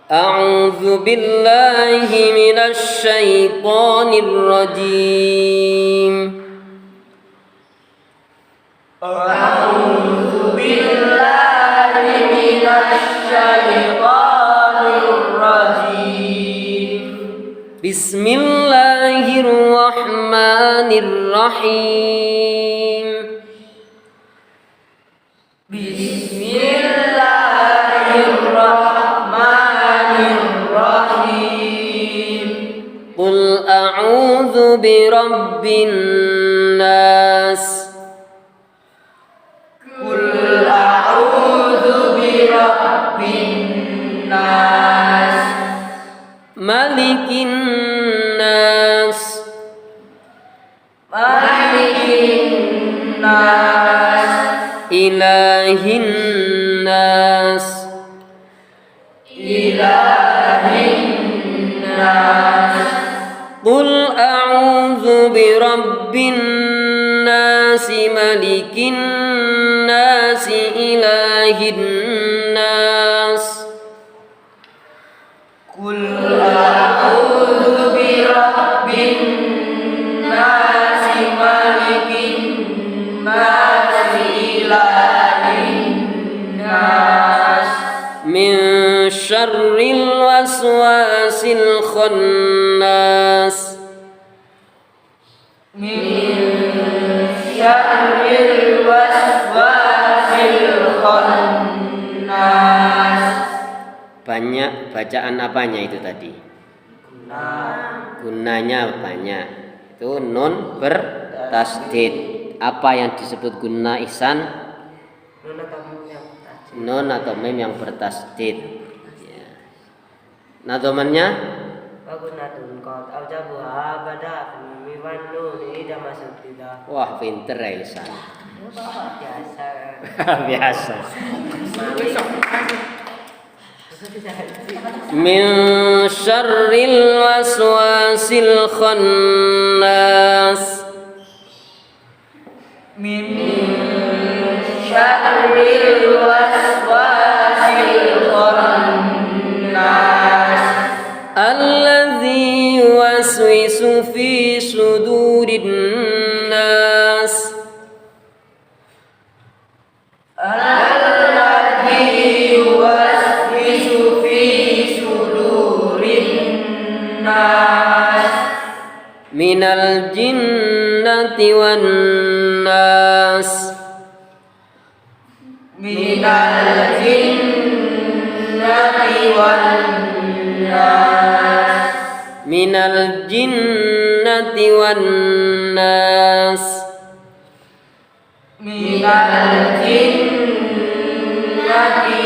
أعوذ بالله من الشيطان الرجيم. أعوذ بالله من الشيطان الرجيم. بسم الله الرحمن الرحيم. بسم الله الرحمن الرحيم. قل أعوذ برب الناس. قل أعوذ برب الناس. ملك الناس. ملك الناس. إله الناس. إله الناس. قل أعوذ برب الناس ملك الناس إله الناس. قل أعوذ برب الناس ملك الناس إله الناس. من شر الوسواس الخناس. من شر الوسواس الخناس. Banyak bacaan apanya itu tadi? Gunanya banyak. Itu nun bertasdid. Apa yang disebut guna ihsan? Nun atau mim yang bertasdid. Ya. Nadomannya? Wah, pinter ya ihsan. Biasa. Min syarril waswasil khannas. Min syarril waswasil khannas. Alladzi yuwaswisu fi sudurin nas. Alladzi yuwaswisu fi sudurin nas. Minal jinnati wan nas. Minal jinnati wan nas. Minal jinnati wan nas. Minal jinnati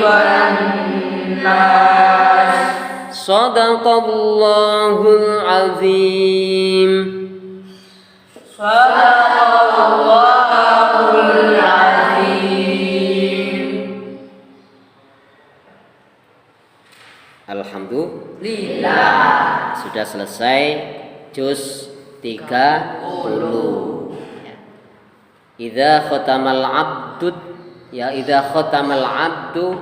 wan nas. Shadaqallahul azim. Shadaqallahul azim. Alhamdulillah. Sudah selesai juz 30. Ya. Idza khatamal abdu, ya idza khatamal abdu,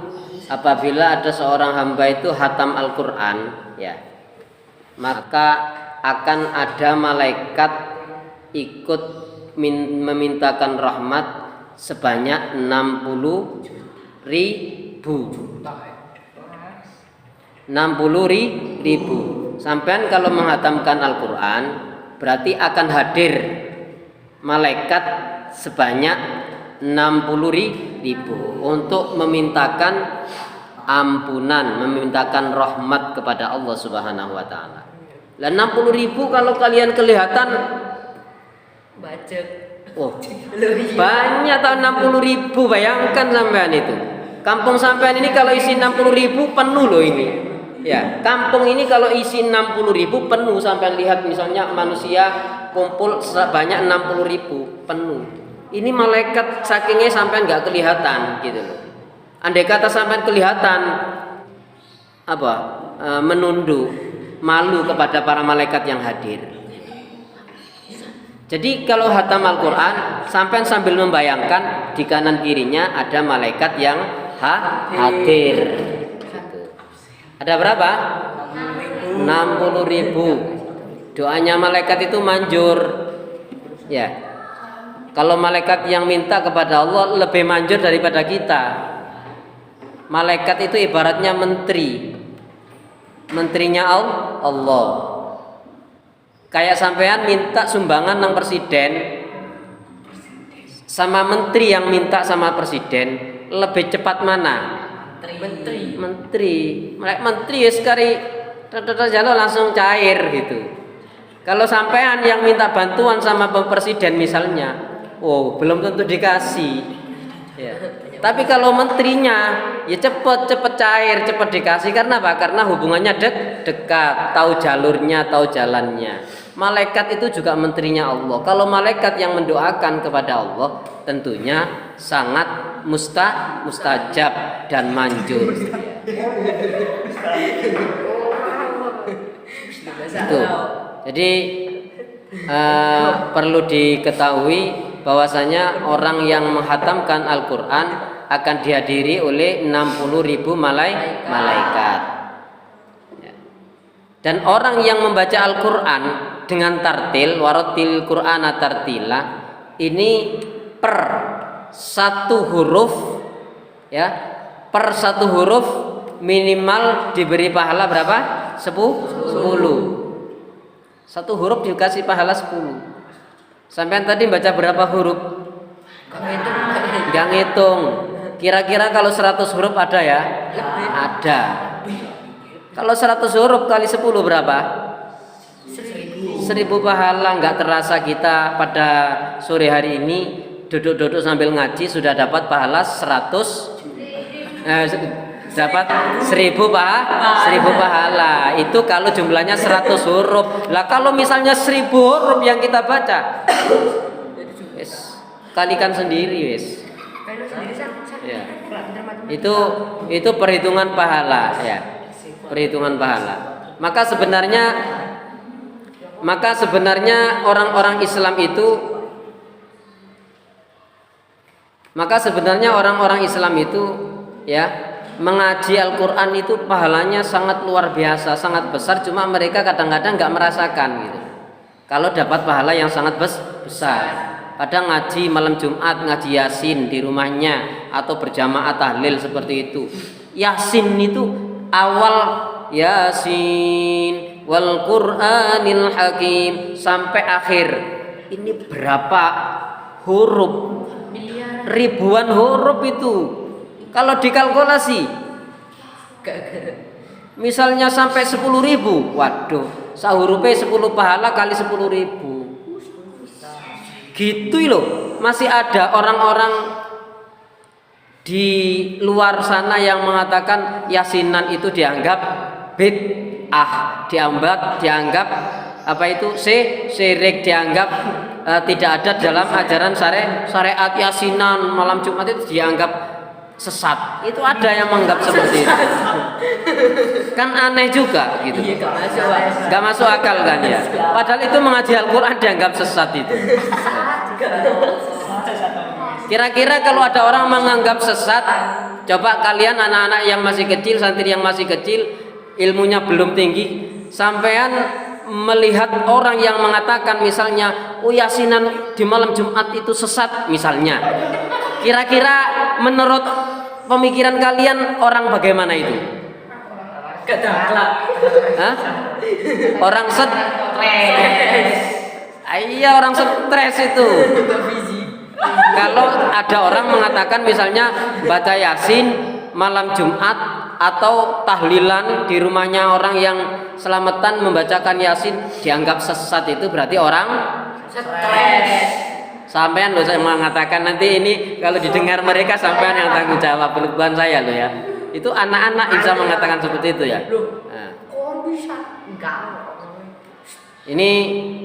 apabila ada seorang hamba itu hatam Al-Qur'an, ya, maka akan ada malaikat ikut memintakan rahmat sebanyak 60.000. 60.000. Sampean kalau menghatamkan Al-Quran berarti akan hadir malaikat sebanyak 60.000 untuk memintakan ampunan, memintakan rahmat kepada Allah Subhanahu wa taala. Lah 60.000 kalau kalian kelihatan bacet. Oh, banyak tahun 60.000, bayangkan sampean itu. Kampung sampean ini kalau isi 60.000 penuh loh ini. Ya, kampung ini kalau isi 60.000 penuh, sampean lihat misalnya manusia kumpul sebanyak 60.000 penuh. Ini malaikat sakingnya sampean nggak kelihatan gitu loh. Andai kata sampean kelihatan menunduk, malu kepada para malaikat yang hadir. Jadi kalau hatam Al-Quran, sampai sambil membayangkan di kanan kirinya ada malaikat yang hadir. Gitu. Ada berapa? 60.000. Doanya malaikat itu manjur. Ya. Kalau malaikat yang minta kepada Allah lebih manjur daripada kita. Malaikat itu ibaratnya menteri. Menterinya Allah. Kayak sampean minta sumbangan nang presiden sama menteri yang minta sama presiden, lebih cepat mana? Menteri ya sekali jalo langsung cair gitu. Kalau sampean yang minta bantuan sama presiden misalnya, oh belum tentu dikasih. Ya. Tapi kalau menterinya ya cepet cair, cepet dikasih. Karena apa? Karena hubungannya dekat, tahu jalurnya, tahu jalannya. Malaikat itu juga menterinya Allah. Kalau malaikat yang mendoakan kepada Allah, tentunya sangat mustajab dan manjur. Itu. Jadi perlu diketahui bahwasanya orang yang menghatamkan Al-Quran akan dihadiri oleh 60.000 malaikat. Dan orang yang membaca Al-Quran dengan tartil, waratil Qur'ana tartila, ini per satu huruf, ya, per satu huruf minimal diberi pahala berapa? 10. Satu huruf dikasih pahala 10. Sampai tadi baca berapa huruf? Gak ngitung. Kira-kira kalau 100 huruf ada ya? Ada. Kalau 100 huruf kali 10 berapa? 1000 pahala. Nggak terasa kita pada sore hari ini duduk-duduk sambil ngaji sudah dapat pahala 1000 pahala. Itu kalau jumlahnya 100 huruf. Lah kalau misalnya 1000 huruf yang kita baca, wis kalikan sendiri wis. Ya. Itu perhitungan pahala ya. Perhitungan pahala. Maka sebenarnya orang-orang Islam itu ya, mengaji Al-Quran itu pahalanya sangat luar biasa, sangat besar. Cuma mereka kadang-kadang nggak merasakan gitu. Kalau dapat pahala yang sangat besar. Kadang ngaji malam Jumat, ngaji Yasin di rumahnya atau berjamaah tahlil seperti itu. Yasin itu awal Yasin wal Qur'anil Hakim sampai akhir. Ini berapa huruf? Ribuan huruf itu. Kalau dikalkulasi, misalnya sampai 10.000, waduh, sahurupnya 10 pahala kali 10.000. Gitu loh. Masih ada orang-orang di luar sana yang mengatakan yasinan itu dianggap bid'ah, dianggap apa itu syirik, dianggap tidak ada dalam ajaran syariat. Yasinan malam Jumat itu dianggap sesat. Itu ada yang menganggap seperti itu. Kan aneh juga gitu. Gak masuk akal kan ya. Padahal itu mengaji Al-Quran dianggap sesat itu. Kira-kira kalau ada orang menganggap sesat, coba kalian anak-anak yang masih kecil, santri yang masih kecil, ilmunya belum tinggi, sampean melihat orang yang mengatakan misalnya, oh yasinan di malam Jumat itu sesat misalnya. Kira-kira menurut pemikiran kalian orang bagaimana itu? Hah? Orang stres. Iya, orang stres itu. Kalau ada orang mengatakan misalnya baca Yasin malam Jumat atau tahlilan di rumahnya orang yang selamatan membacakan Yasin dianggap sesat, itu berarti orang stres. Sampean loh saya mengatakan nanti ini kalau didengar mereka sampean yang tanggung jawab, bukan saya loh ya. Itu anak-anak bisa mengatakan seperti itu ya. Nah. Ini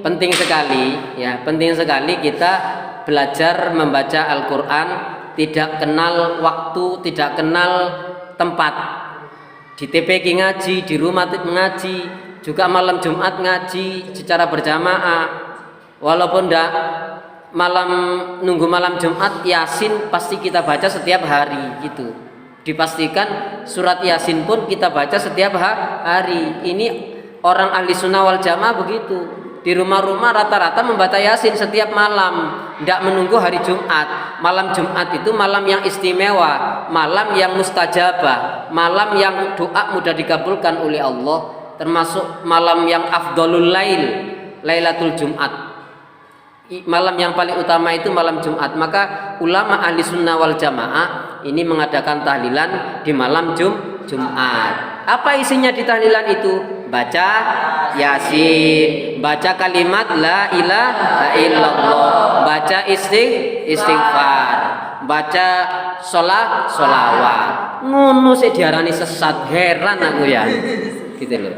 penting sekali ya, penting sekali kita belajar membaca Al-Quran, tidak kenal waktu, tidak kenal tempat. Di TPQ ngaji, di rumah ngaji, juga malam Jumat ngaji secara berjamaah. Walaupun enggak nunggu malam Jumat, Yasin pasti kita baca setiap hari gitu. Dipastikan surat Yasin pun kita baca setiap hari. Ini orang ahli sunnah wal jamaah begitu. Di rumah-rumah rata-rata membaca Yasin setiap malam, tidak menunggu hari Jumat. Malam Jumat itu malam yang istimewa, malam yang mustajabah, malam yang doa mudah dikabulkan oleh Allah, termasuk malam yang afdholul lail, Lailatul Jumat. Malam yang paling utama itu malam Jumat. Maka ulama ahli sunnah wal jamaah ini mengadakan tahlilan di malam Jumat. Apa isinya di tahlilan itu? Baca Yasin, baca kalimat la ilaha illallah, baca istighfar, baca sholawat. Ngono sih diarani sesat, heran aku ya. Gitu loh.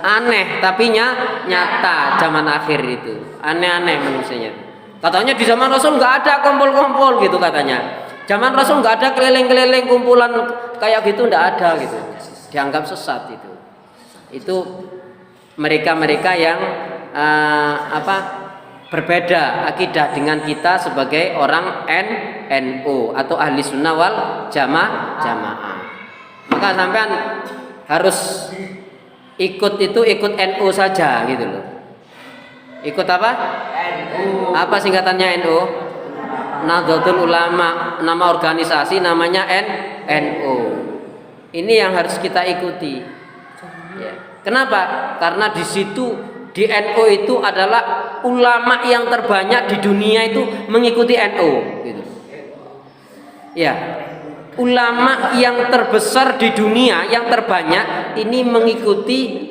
Aneh tapi nyata zaman akhir itu. Aneh-aneh manusianya. Katanya di zaman Rasul nggak ada kumpul-kumpul gitu katanya. Zaman Rasul nggak ada keliling-keliling kumpulan kayak gitu, nggak ada gitu. Dianggap sesat itu. Itu mereka-mereka yang berbeda akidah dengan kita sebagai orang NU atau ahli sunnah wal jamaah. Maka sampean harus ikut NU saja gitu loh. Ikut apa? NU. Apa singkatannya NU? Nahdlatul Ulama, nama organisasi namanya NU. Ini yang harus kita ikuti. Ya. Kenapa? Karena di situ di NU itu adalah ulama yang terbanyak di dunia itu mengikuti NU. Gitu. Ya, ulama yang terbesar di dunia yang terbanyak ini mengikuti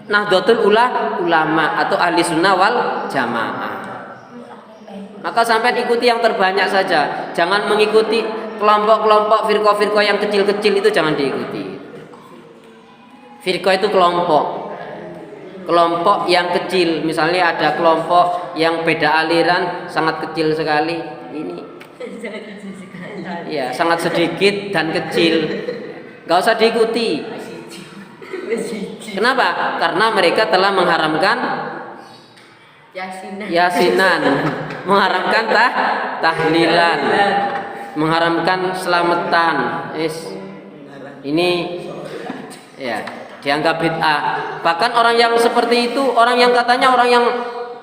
Nahdlatul Ulama atau ahli sunnah wal jamaah. Maka sampai ikuti yang terbanyak saja. Jangan mengikuti kelompok-kelompok firqah-firqah yang kecil-kecil itu jangan diikuti. Firqah itu kelompok yang kecil. Misalnya ada kelompok yang beda aliran sangat kecil sekali. Ini ya sangat sedikit dan kecil. Gak usah diikuti. Kenapa? Karena mereka telah mengharamkan Yasinan, mengharamkan tahlilan, mengharamkan selamatan. Ini ya dianggap bid'ah. Bahkan orang yang seperti itu, orang yang katanya orang yang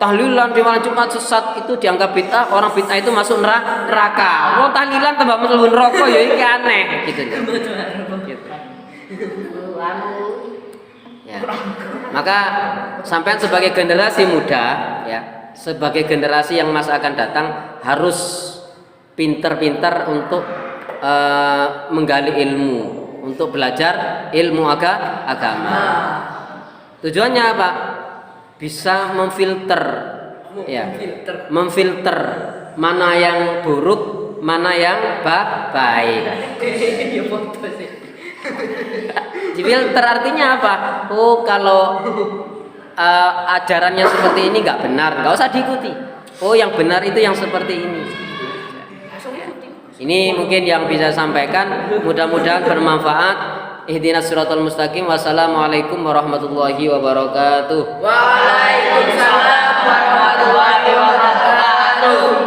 tahlilan di malam Jumat sesat itu dianggap bid'ah. Orang bid'ah itu masuk neraka. Wong tahlilan tambah mlebu neraka ya iki aneh gitu. Ya. Maka sampean sebagai generasi muda ya, sebagai generasi yang masa akan datang harus pintar-pintar untuk menggali ilmu, untuk belajar ilmu agama. Tujuannya apa? Bisa memfilter ya, memfilter mana yang buruk, mana yang baik. Filter artinya apa? Oh kalau ajarannya seperti ini nggak benar, nggak usah diikuti. Oh yang benar itu yang seperti ini. Ini mungkin yang bisa sampaikan. Mudah-mudahan bermanfaat. Ihdinas siratal mustaqim. Wassalamualaikum warahmatullahi wabarakatuh. Waalaikumsalam warahmatullahi wabarakatuh.